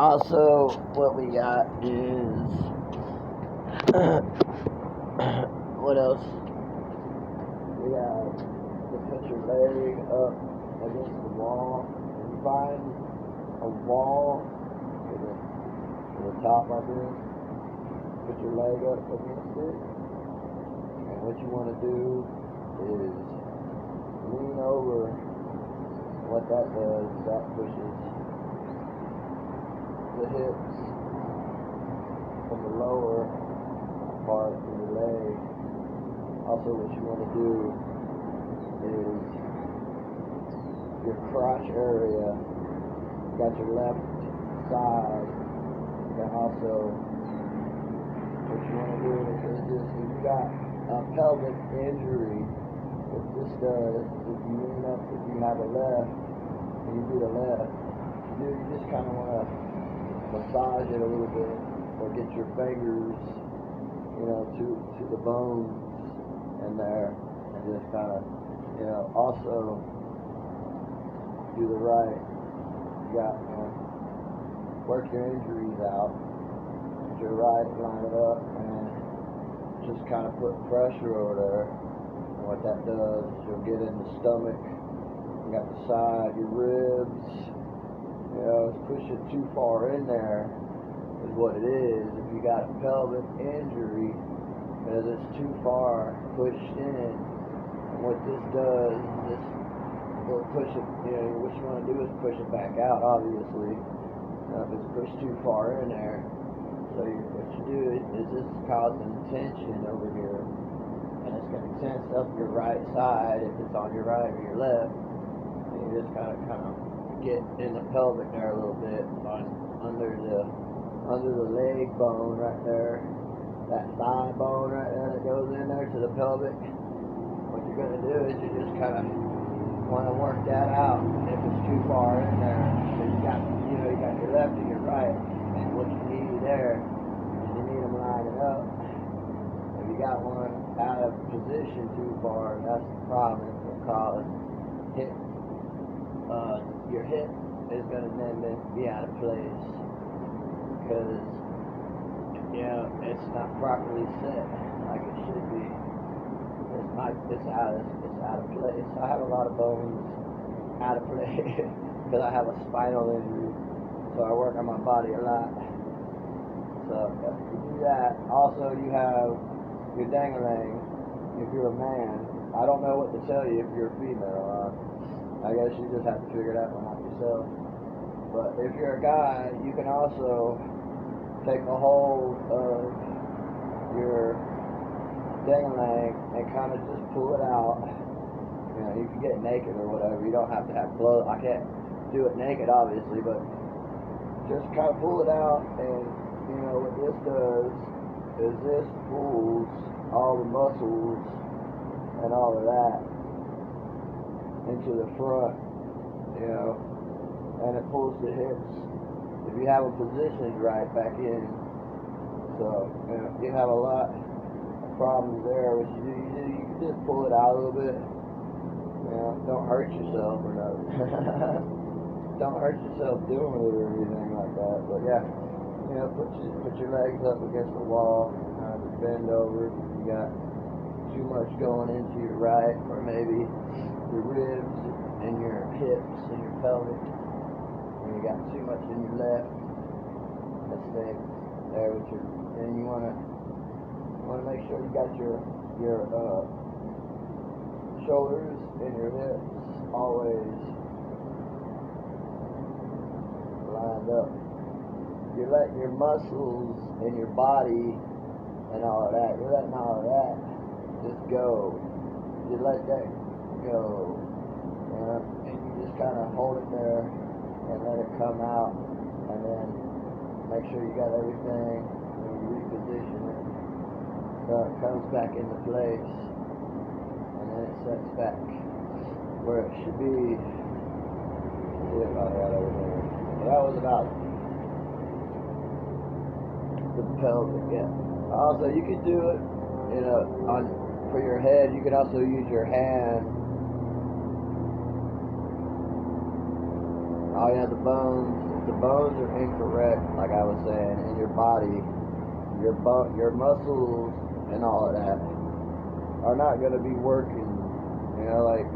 Also, what we got is what else? We got to put your leg up against the wall. If you find a wall with a top like this, put your leg up against it. And what you want to do is lean over. What that does, that pushes the hips from the lower part of your leg. Also, what you want to do is your crotch area. You got your left side. And also, what you want to do is this: if you got a pelvic injury, what this does, if you lean up, if you have a left, and you do the left, you just kind of want to massage it a little bit, or get your fingers, to the bones in there, and just kind of, also do the right. You got, work your injuries out. Get your right, line it up, and just kind of put pressure over there. And what that does is you'll get in the stomach. You got the side, your ribs. Push it too far in there is what it is. If you got a pelvic injury, because it's too far pushed in, and what this does is this will push it. What you want to do is push it back out. Obviously, if it's pushed too far in there, so what you do is this is causing tension over here, and it's going to tense up your right side if it's on your right or your left. And you just kind of get in the pelvic there a little bit, under the leg bone right there, that thigh bone right there that goes in there to the pelvic. What you're going to do is you just kind of want to work that out if it's too far in there. So you got your left and your right, and what you need there is you need them lining up. If you got one out of position too far, that's the problem. It will cause your hip is going to then be out of place because it's not properly set like it should be. It's out of place. I have a lot of bones out of place because I have a spinal injury, so I work on my body a lot. So you do that. Also, you have your dangling. If you're a man, I don't know what to tell you if you're a female. I guess you just have to figure it out by yourself. But if you're a guy, you can also take a hold of your dangling and kind of just pull it out. You can get naked or whatever. You don't have to have clothes. I can't do it naked, obviously, but just kind of pull it out. And what this does is this pulls all the muscles and all of that into the front, and it pulls the hips if you have them positioned right back in. So you have a lot of problems there. What you do, you can just pull it out a little bit. Don't hurt yourself or nothing. Don't hurt yourself doing it or anything like that. But put your legs up against the wall, kind of bend over. If you got too much going into your right, or maybe your ribs and your hips and your pelvic, and you got too much in your left. Let's stay there with your. And you want to make sure you got your shoulders and your hips always lined up. You let your muscles in your body and all of that. You're letting all of that just go. You let that go, and you just kind of hold it there and let it come out, and then make sure you got everything, and you reposition it so it comes back into place, and then it sets back where it should be. See if I got over there. But that was about the pelvic. Yeah. Also, you could do it, for your head. You could also use your hand Oh yeah, the bones are incorrect, like I was saying, in your body. Your muscles and all of that are not going to be working, like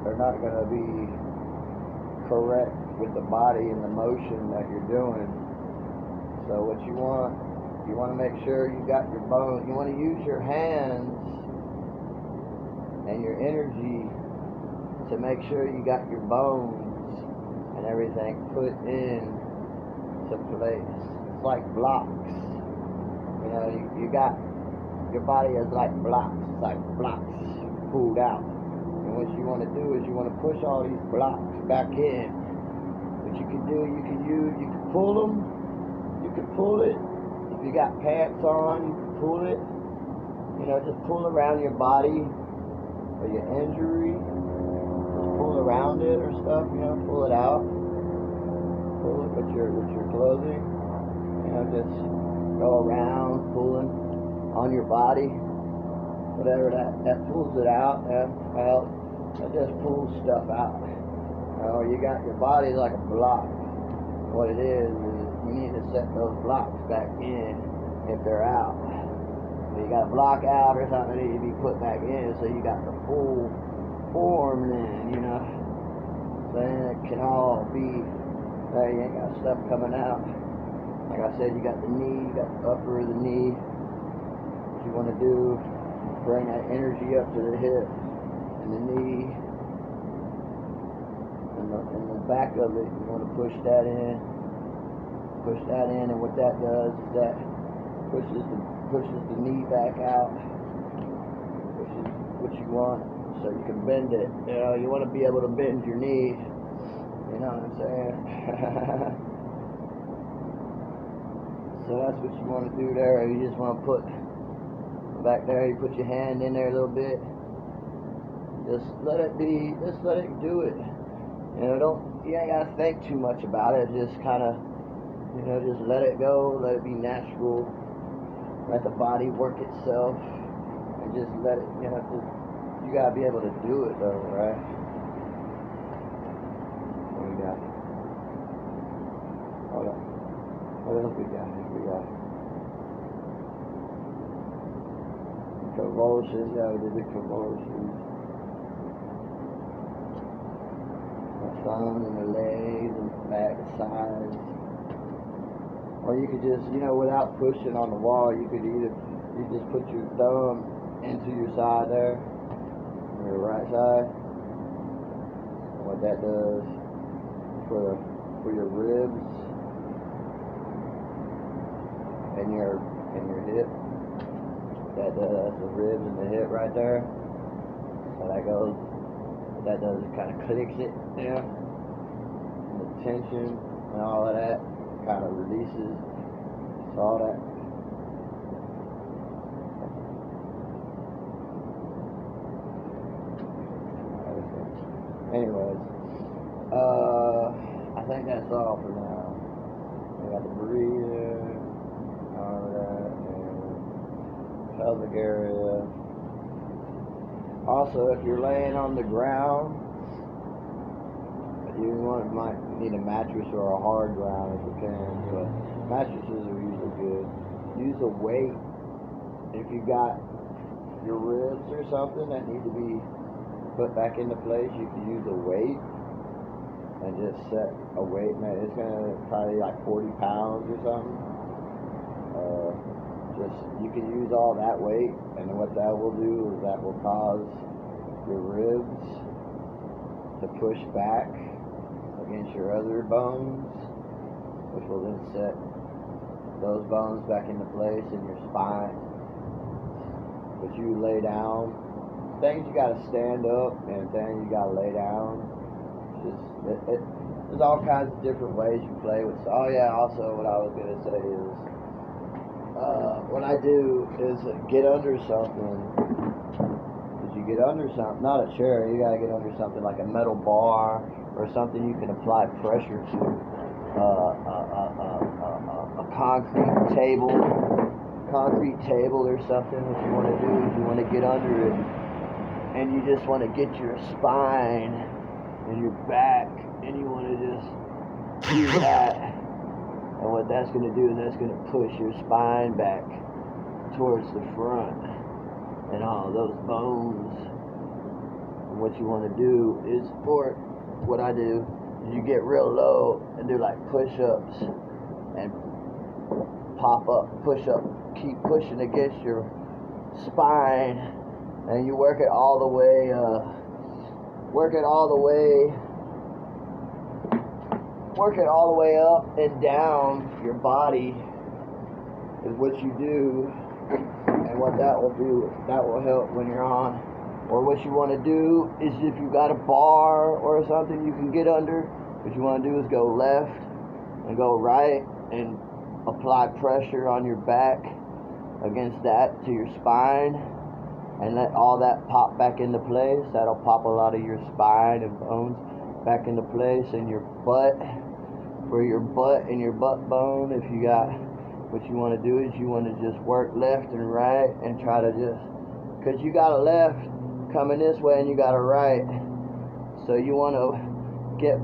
they're not going to be correct with the body and the motion that you're doing. So what you want to make sure you got your bones. You want to use your hands and your energy to make sure you got your bones and everything put in to place. It's like blocks. You got your body is like blocks. It's like blocks pulled out. And what you want to do is you want to push all these blocks back in. What you can do, you can pull them. You can pull it. If you got pants on, you can pull it. Just pull around your body or your injury. Just pull around it or stuff. Pull it out. Pull it with your clothing. Just go around pulling on your body, whatever that pulls it out. Well, that just pulls stuff out. You got your body like a block. What it is you need to set those blocks back in if they're out. So you got a block out or something that needs to be put back in, so you got the full form then, So then it can all be, you ain't got stuff coming out. Like I said, you got the knee, you got the upper of the knee. What you want to do, bring that energy up to the hip and the knee and the back of it. You want to push that in, and what that does is that pushes the knee back out, which is what you want, so you can bend it. You want to be able to bend your knee. You know what I'm saying? So that's what you want to do there. You just want to put back there. You put your hand in there a little bit. Just let it be. Just let it do it. You ain't gotta think too much about it. Just kind of, just let it go. Let it be natural. Let the body work itself, and just let it. You gotta be able to do it though, right? What we got? Hold on. What else we got? We got convulsions. Yeah, we did the convulsions. The thumb and the legs and the back, the sides. Or you could just, without pushing on the wall, you just put your thumb into your side there, on your right side. And what that does for your ribs. And your hip. That's the ribs and the hip right there. So that goes. What that does is kind of clicks it, and the tension and all of that kind of releases. So all that. Anyways, I think that's all for now. We got the breather. Pelvic area. Also, if you're laying on the ground, might need a mattress or a hard ground, it depends, but mattresses are usually good. Use a weight. If you got your ribs or something that need to be put back into place, you can use a weight and just set a weight. Man, it's gonna probably like 40 pounds or something. You can use all that weight, and what that will do is that will cause your ribs to push back against your other bones, which will then set those bones back into place in your spine. But you lay down, things you gotta stand up, and things you gotta lay down. There's all kinds of different ways you play with. Oh yeah, also what I was gonna say is, what I do is get under something. If you get under something, not a chair, you gotta get under something like a metal bar or something you can apply pressure to. A concrete table or something. What you want to do is you want to get under it, and you just want to get your spine and your back and you want to just do that. And what that's going to do is that's going to push your spine back towards the front and all those bones. And what you want to do is, or what I do is you get real low and do like push-ups and pop up, push up, keep pushing against your spine, and you work it all the way up and down your body is what you do. And what that will do, that will help when you're on. Or what you want to do is, if you got a bar or something you can get under, what you want to do is go left and go right and apply pressure on your back against that to your spine, and let all that pop back into place. That'll pop a lot of your spine and bones back into place. And your butt, for your butt and your butt bone, if you got, what you want to do is you want to just work left and right and try to just, because you got a left coming this way and you got a right, so you want to get